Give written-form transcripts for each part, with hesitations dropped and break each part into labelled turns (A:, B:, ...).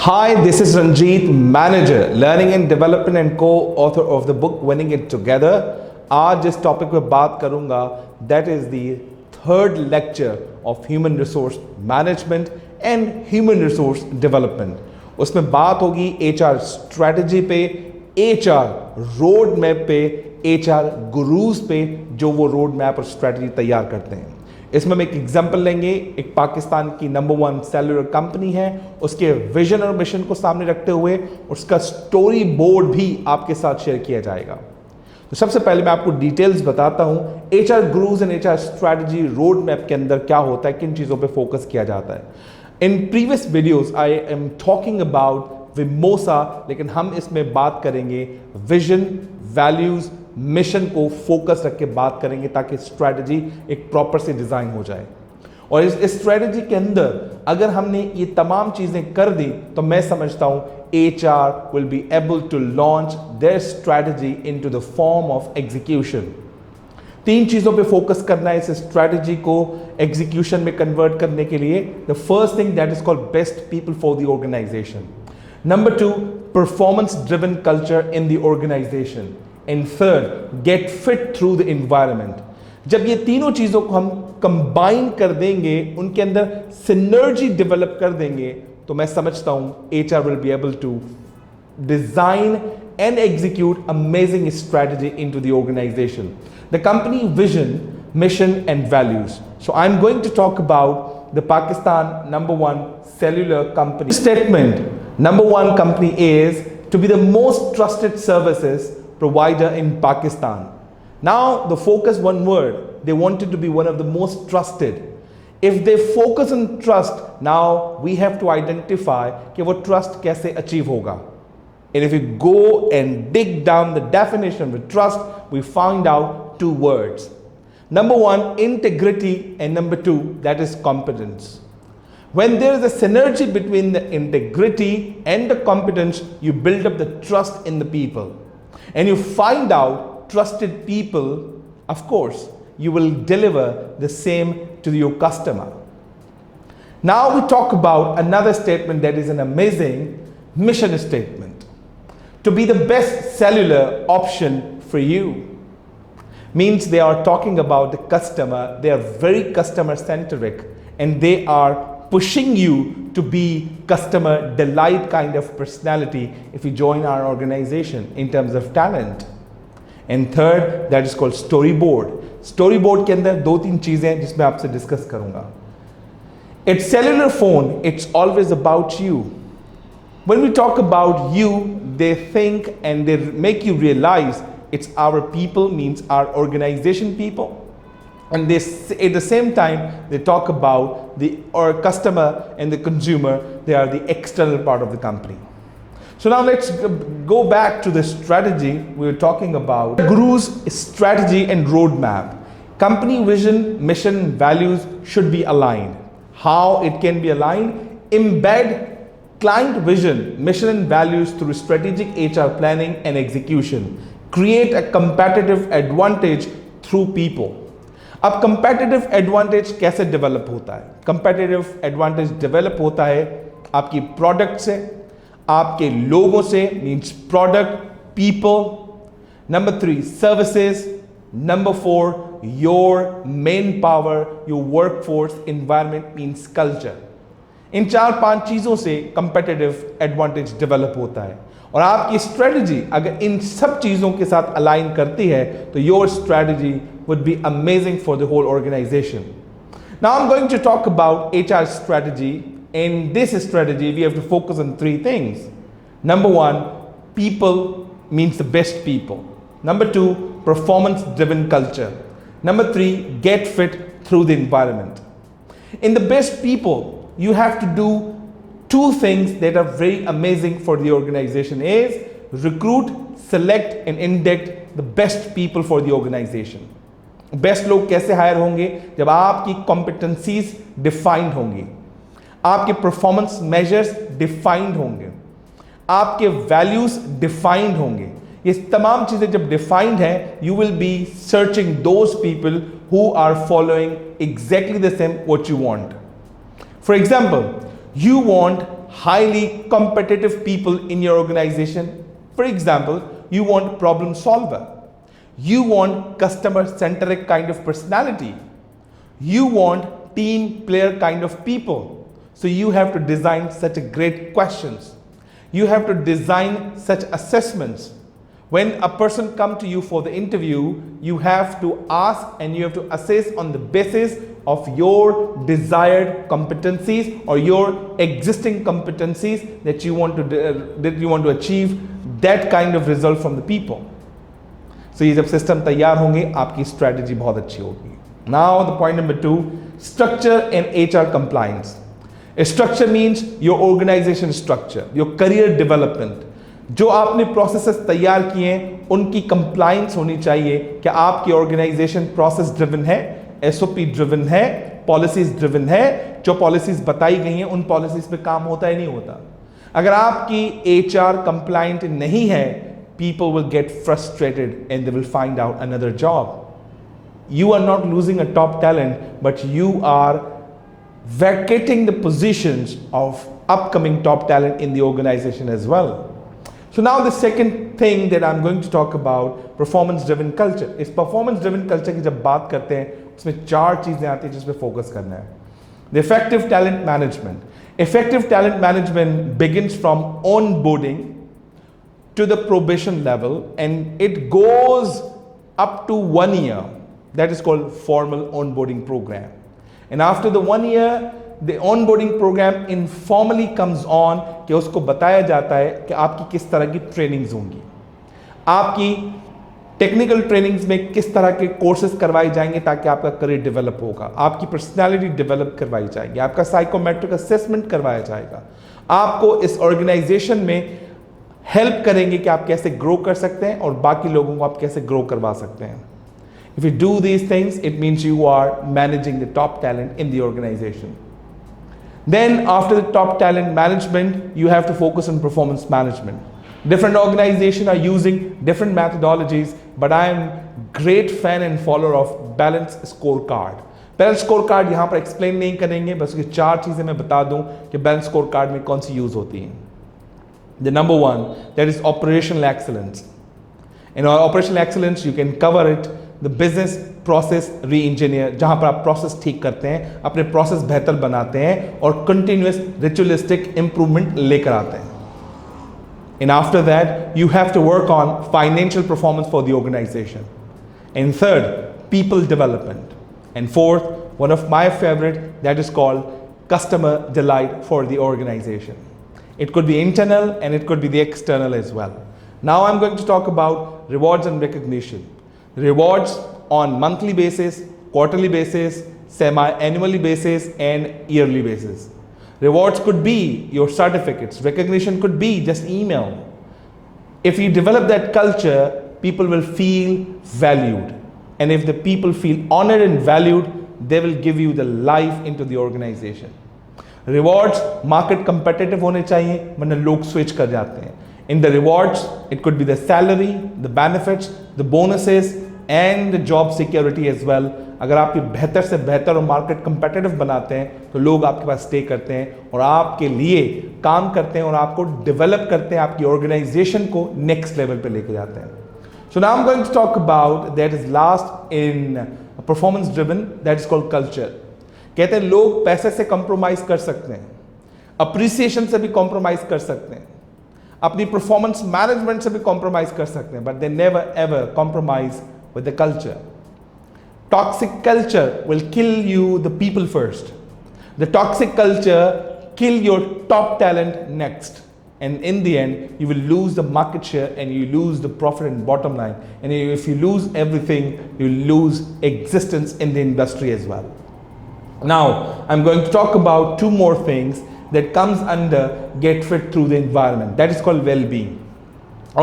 A: Hi, this is Ranjeet, manager, learning and development and co-author of the book Winning It Together. आज जिस topic पे बात करूंगा that is the third lecture of human resource management and human resource development. उसमें बात होगी HR strategy पे, HR road map पे, HR gurus पे जो वो road map और strategy तैयार करते हैं. इसमें हम एक एग्जाम्पल लेंगे. एक पाकिस्तान की नंबर 1 सेलुलर कंपनी है, उसके विजन और मिशन को सामने रखते हुए उसका स्टोरी बोर्ड भी आपके साथ शेयर किया जाएगा. तो सबसे पहले मैं आपको डिटेल्स बताता हूं HR gurus and HR strategy road map के अंदर क्या होता है, किन चीजों पे फोकस किया जाता है. In previous videos I am talking about VMOSA, लेकिन हम इसमें बात करेंगे विजन, वैल्यूज, मिशन को फोकस रख के बात करेंगे ताकि स्ट्रैटेजी एक प्रॉपर से डिजाइन हो जाए. और इस स्ट्रैटेजी के अंदर अगर हमने ये तमाम चीजें कर दी तो मैं समझता हूं HR will be able to launch their strategy into the form of execution. 3 चीजों पे फोकस करना है इस स्ट्रैटेजी को एग्जीक्यूशन में कन्वर्ट करने के लिए. The first thing that is called best people for the organisation. Number 2, performance driven culture in the organisation. And third, get fit through the environment. जब ये तीनों चीजों को हम कंबाइन कर देंगे, उनके अंदर सिनर्जी डेवलप कर देंगे, तो मैं समझता हूं HR will be able to design and execute amazing strategy into the organization. The company vision, mission and values. So I'm going to talk about the Pakistan number 1 cellular company. Statement, number 1 company is to be the most trusted services provider in Pakistan. Now the focus one word, they wanted to be one of the most trusted. If they focus on trust, now we have to identify कि वो trust कैसे achieve होगा. And if we go and dig down the definition of trust, we find out 2 words. Number 1, integrity, and number 2, that is competence. When there is a synergy between the integrity and the competence, you build up the trust in the people. And you find out trusted people, of course, you will deliver the same to your customer. Now we talk about another statement that is an amazing mission statement. To be the best cellular option for you means they are talking about the customer. They are very customer centric and they are pushing you to be customer delight kind of personality if you join our organization in terms of talent. And third, that is called storyboard. Storyboard के अंदर 2-3 चीजें हैं जिसमें आपसे discuss करूंगा. It's cellular phone, it's always about you. When we talk about you, they think and they make you realize it's our people, means our organization people. And they, at the same time, they talk about our customer and the consumer. They are the external part of the company. So now let's go back to the strategy we were talking about. Guru's strategy and roadmap. Company vision, mission, values should be aligned. How it can be aligned? Embed client vision, mission and values through strategic HR planning and execution. Create a competitive advantage through people. अब competitive advantage कैसे develop होता है? Competitive advantage develop होता है आपकी product से, आपके लोगों से, means product, people. Number 3, services. Number 4, your manpower, your workforce, environment, means culture. In 4-5 चीजों से कंपेटिटिव एडवांटेज डेवलप होता है. और आपकी स्ट्रेटजी अगर इन सब चीजों के साथ अलाइन करती है तो your strategy would be amazing for the whole organization. Now I'm going to talk about HR strategy. In this strategy, we have to focus on 3 things. Number 1, people means the best people. Number 2, performance driven culture. Number 3, get fit through the environment. In the best people, you have to do 2 things that are very amazing for the organization is recruit, select and induct the best people for the organization. Best लोग कैसे higher होंगे? जब आपकी competencies defined होंगी, आपके performance measures defined होंगे, आपके values defined होंगे. ये तमाम चीजें जब डिफाइंड हैं, you will be searching those people who are following exactly the same what you want. For example, you want highly competitive people in your organization. For example, you want problem solver, you want customer centric kind of personality, you want team player kind of people. So you have to design such a great questions, you have to design such assessments. When a person come to you for the interview, you have to ask and you have to assess on the basis of your desired competencies or your existing competencies that you want to achieve that kind of result from the people. So ये जब system तैयार होंगे आपकी strategy बहुत अच्छी होगी. Now the point number 2, structure and HR compliance. A structure means your organization structure, your career development. जो आपने प्रोसेसेस तैयार किए हैं उनकी कंप्लायंस होनी चाहिए कि आपकी ऑर्गेनाइजेशन प्रोसेस ड्रिवन है, एसओपी ड्रिवन है, पॉलिसीज ड्रिवन है, जो पॉलिसीज बताई गई हैं उन पॉलिसीज पे काम होता है नहीं होता. अगर आपकी एचआर कंप्लायंट नहीं है, people will get frustrated and they will find out another job. You are not losing a top talent, but you are vacating the positions of upcoming top talent in the organization as well. So now the second thing that I'm going to talk about, performance driven culture. इस performance driven culture की जब बात करते हैं उसमें 4 चीजें आती हैं जिस पे फोकस करना है. The effective talent management. Effective talent management begins from onboarding to the probation level and it goes up to 1 year. That is called formal onboarding program. And after the 1 year, the onboarding program informally comes on कि उसको बताया जाता है कि आपकी किस तरह की ट्रेनिंग्स होंगी, आपकी टेक्निकल ट्रेनिंग्स में किस तरह के कोर्सेज करवाए जाएंगे ताकि आपका करियर डेवलप होगा, आपकी पर्सनालिटी डेवलप करवाई जाएगी, आपका साइकोमेट्रिक असेसमेंट करवाया जाएगा, आपको इस ऑर्गेनाइजेशन में हेल्प करेंगे कि आप कैसे ग्रो कर सकते हैं और बाकी लोगों को आप कैसे ग्रो करवा सकते हैं. If you do these things, it means you are managing the top talent in the organization. Then after the top talent management, you have to focus on performance management. Different organizations are using different methodologies, but I am great fan and follower of balanced scorecard. Balanced scorecard यहाँ पर explain नहीं करेंगे, बस ये 4 चीजें मैं बता दूं कि balanced scorecard में कौन सी यूज होती हैं. The number 1, that is operational excellence. In our operational excellence, you can cover it, the business process re-engineer, जहाँ पर आप process ठीक करते हैं, अपने process बेहतर बनाते हैं और continuous ritualistic improvement लेकर आते हैं. And after that, you have to work on financial performance for the organization. And third, people development. And fourth, one of my favorite, that is called customer delight for the organization. It could be internal and it could be the external as well. Now I'm going to talk about rewards and recognition. Rewards on monthly basis, quarterly basis, semi-annually basis and yearly basis. Rewards could be your certificates. Recognition could be just email. If you develop that culture, people will feel valued. And if the people feel honored and valued, they will give you the life into the organization. Rewards market competitive होने चाहिए वरना लोग switch कर जाते हैं. In the rewards, it could be the salary, the benefits, the bonuses and the job security as well. अगर आप ये बेहतर से बेहतर और मार्केट competitive बनाते हैं तो लोग आपके पास stay करते हैं और आपके लिए काम करते हैं और आपको develop करते हैं, आपकी organization को next level पे लेके जाते हैं. So now I'm going to talk about that is last in performance driven, that is called culture. कहते हैं लोग पैसे से कंप्रोमाइज कर सकते हैं, अप्रिसिएशन से भी कंप्रोमाइज कर सकते हैं, अपनी परफॉर्मेंस मैनेजमेंट से भी कंप्रोमाइज कर सकते हैं, but they never ever compromise with the culture. Toxic culture will kill you the people first. The toxic culture kill your top talent next. And in the end, you will lose the market share and you lose the profit and bottom line. And if you lose everything, you lose existence in the industry as well. Now, I'm going to talk about 2 more things that comes under get fit through the environment. That is called well-being.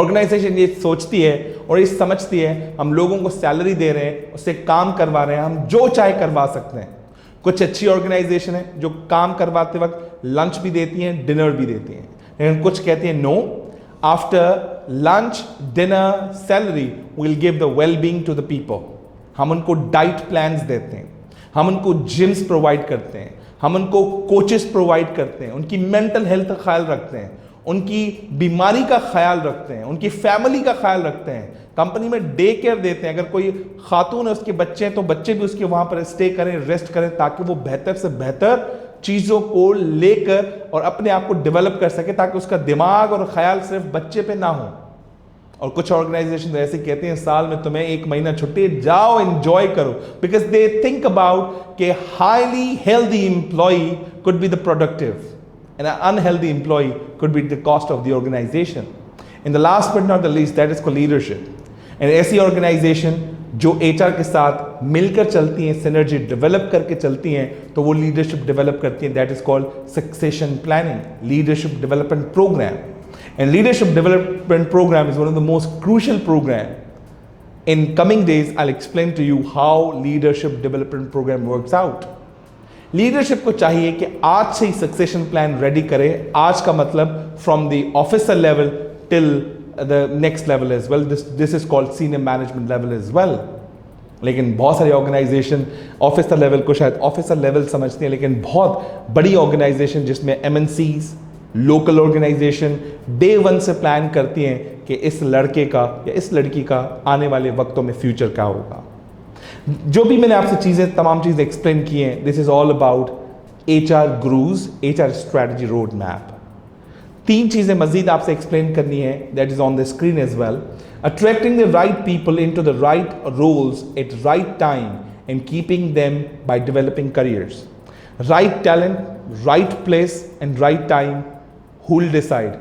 A: Organization ये सोचती है और ये समझती है हम लोगों को सैलरी दे रहे हैं, उससे काम करवा रहे हैं, हम जो चाहे करवा सकते हैं. कुछ अच्छी ऑर्गेनाइजेशन है जो काम करवाते वक्त लंच भी देती हैं, डिनर भी देती हैं. लेकिन कुछ कहती हैं no, after lunch dinner salary will give the well-being to the people. हम उनको डाइट प्लान्स देते हैं, हम उनको जिम्स प्रोवाइड करते हैं, हम उनको कोचेस प्रोवाइड करते हैं, उनकी मेंटल हेल्थ का ख्याल रखते हैं, उनकी बीमारी का ख्याल रखते हैं, उनकी फैमिली का ख्याल रखते हैं, कंपनी में डे केयर देते हैं। अगर कोई खातून है उसके बच्चे हैं तो बच्चे भी उसके वहां पर स्टे करें, रेस्ट करें, ताकि वो बेहतर से बेहतर चीज़ों को लेकर और अपने आप को डेवलप कर सके, ताकि उसका दिमाग और ख्याल सिर्फ बच्चे पे ना हो। और कुछ ऑर्गेनाइजेशन ऐसे कहते हैं साल में तुम्हें 1 महीना छुट्टी, जाओ एंजॉय करो, बिकॉज दे थिंक अबाउट के highly healthy employ could be the productive and an unhealthy employee could be the cost of the organization. And the last but not the least, that is called leadership. And ऐसी organization जो HR के साथ मिलकर चलती हैं, synergy develop करके चलती हैं, तो वो leadership develop करती हैं. That is called succession planning, leadership development program. And leadership development program is one of the most crucial program. In coming days, I'll explain to you how leadership development program works out. Leadership को चाहिए कि आज से ही succession plan ready करें. आज का मतलब from the officer level till the next level as well. This is called senior management level as well. लेकिन बहुत सारी ऑर्गेनाइजेशन ऑफिसर लेवल को शायद ऑफिसर लेवल समझते हैं, लेकिन बहुत बड़ी ऑर्गेनाइजेशन जिसमें MNCs, लोकल ऑर्गेनाइजेशन डे 1 से प्लान करती हैं कि इस लड़के का या इस लड़की का आने वाले वक्तों में फ्यूचर क्या होगा. जो भी मैंने आपसे चीज़ें तमाम चीज़ें एक्सप्लेन की हैं, this is all about HR gurus, HR strategy road map. 3 चीज़ें मजीद आपसे एक्सप्लेन करनी है, that is on the screen as well. Attracting the right people into the right roles at right time and keeping them by developing careers. Right talent, right place and right time. Who will decide?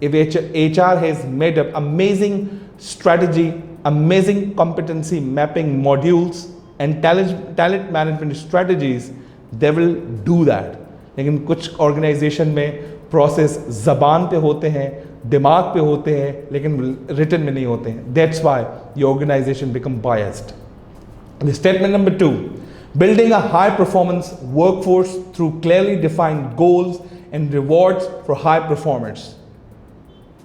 A: If HR has made up amazing strategy, amazing competency mapping modules and talent management strategies, they will do that. लेकिन कुछ organisation में process ज़बान पे होते हैं, दिमाग पे होते हैं, लेकिन रिटन में नहीं होते हैं. That's why your organization become biased. The statement number 2, building a high performance workforce through clearly defined goals and rewards for high performers.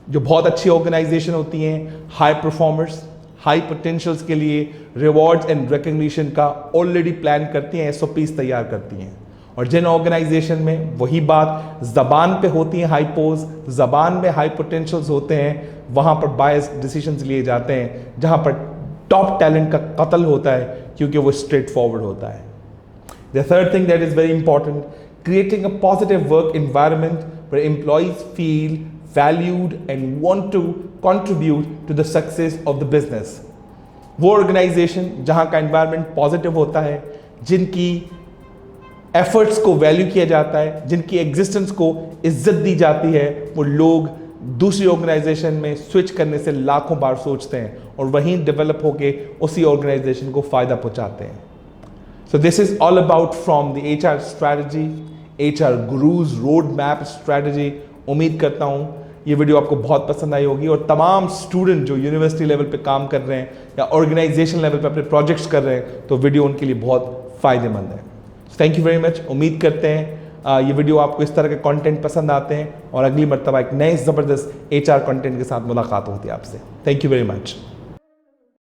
A: जो बहुत अच्छी ऑर्गेनाइजेशन होती हैं, हाई परफॉर्मर्स, हाई पोटेंशियल्स के लिए रिवॉर्ड्स एंड रिकग्निशन का already plan करती हैं, SOPs तैयार करती हैं. और जिन ऑर्गेनाइजेशन में वही बात ज़बान पे होती है, हाई पोज, ज़बान में हाई पोटेंशियल्स होते हैं, वहाँ पर बायस डिसीजंस लिए जाते हैं, जहाँ पर टॉप टैलेंट का कत्ल होता है क्योंकि वो स्ट्रेट फॉरवर्ड होता है. The third thing that is very important, creating a positive work environment where employees feel valued and want to contribute to the success of the business. वो ऑर्गेनाइजेशन जहाँ का एनवायरनमेंट पॉजिटिव होता है, जिनकी efforts को value किया जाता है, जिनकी एग्जिस्टेंस को इज्जत दी जाती है, वो लोग दूसरी ऑर्गेनाइजेशन में स्विच करने से लाखों बार सोचते हैं और वहीं डेवलप होके उसी ऑर्गेनाइजेशन को फ़ायदा पहुँचाते हैं. So this is all about from the HR strategy, HR Gurus roadmap strategy. उम्मीद करता हूँ ये वीडियो आपको बहुत पसंद आई होगी और तमाम स्टूडेंट जो यूनिवर्सिटी लेवल पे काम कर रहे हैं या ऑर्गेनाइजेशन लेवल पे अपने प्रोजेक्ट्स कर रहे हैं, तो वीडियो उनके लिए बहुत फ़ायदेमंद है. Thank you very much. उम्मीद करते हैं ये वीडियो आपको इस तरह के कंटेंट पसंद आते हैं और अगली मरतबा एक नए ज़बरदस्त HR कंटेंट के साथ मुलाकात होती है आपसे. Thank you very much.